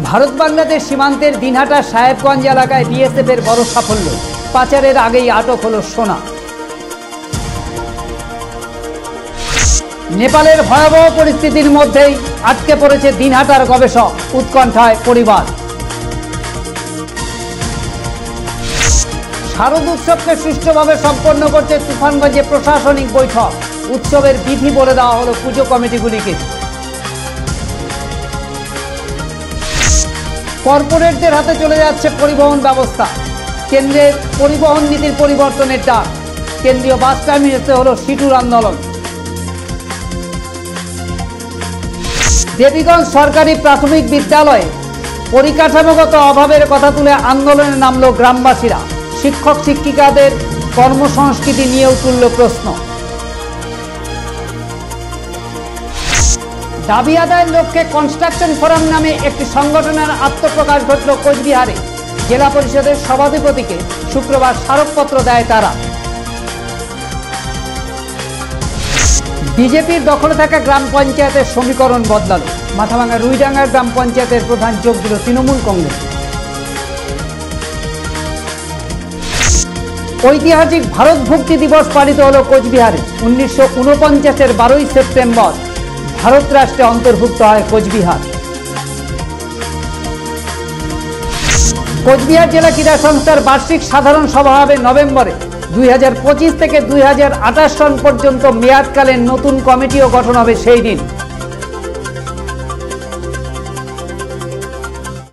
ভারত বাংলাদেশ সীমান্তের দিনহাটা সাহেবগঞ্জ এলাকায় বিএসএফের বড় সাফল্য। পাচারের আগেই আটক হলো সোনা। নেপালের ভয়াবহ পরিস্থিতির মধ্যেই আটকে পড়েছে দিনহাটার গবেষক, উৎকণ্ঠায় পরিবার। শারদ উৎসবকে সুষ্ঠুভাবে সম্পন্ন করতে তুফানগঞ্জে প্রশাসনিক বৈঠক। উৎসবের বিধি বলে দেওয়া হলো পুজো কমিটিগুলিকে। কর্পোরেটদের হাতে চলে যাচ্ছে পরিবহন ব্যবস্থা। কেন্দ্রের পরিবহন নীতির পরিবর্তনের ডাক। কেন্দ্রীয় বাস টার্মিনাসে হলো সিটুর আন্দোলন। দেবীগঞ্জ সরকারি প্রাথমিক বিদ্যালয়ে পরিকাঠামোগত অভাবের কথা তুলে আন্দোলনে নামল গ্রামবাসীরা। শিক্ষক শিক্ষিকাদের কর্মসংস্কৃতি নিয়েও তুলল প্রশ্ন। দাবি আদায়ের লক্ষ্যে কনস্ট্রাকশন ফোরাম নামে একটি সংগঠনের আত্মপ্রকাশ ঘটল কোচবিহারে। জেলা পরিষদের সভাধিপতিকে শুক্রবার স্মারকপত্র দেয় তারা। বিজেপির দখলে থাকা গ্রাম পঞ্চায়েতের সমীকরণ বদলাল। মাথাভাঙা রুইডাঙ্গা গ্রাম পঞ্চায়েতের প্রধান যোগ দিল তৃণমূল কংগ্রেস। ঐতিহাসিক ভারত ভক্তি দিবস পালিত হল কোচবিহারে। 1949-এর 12ই সেপ্টেম্বর ভারত রাষ্ট্রে অন্তর্ভুক্ত হয় কোচবিহার। কোচবিহার জেলা ক্রীড়া সংস্থার বার্ষিক সাধারণ সভা হবে নভেম্বরে। 2025 থেকে 2028 সন পর্যন্ত মেয়াদকালীন নতুন কমিটিও গঠন হবে সেই দিন।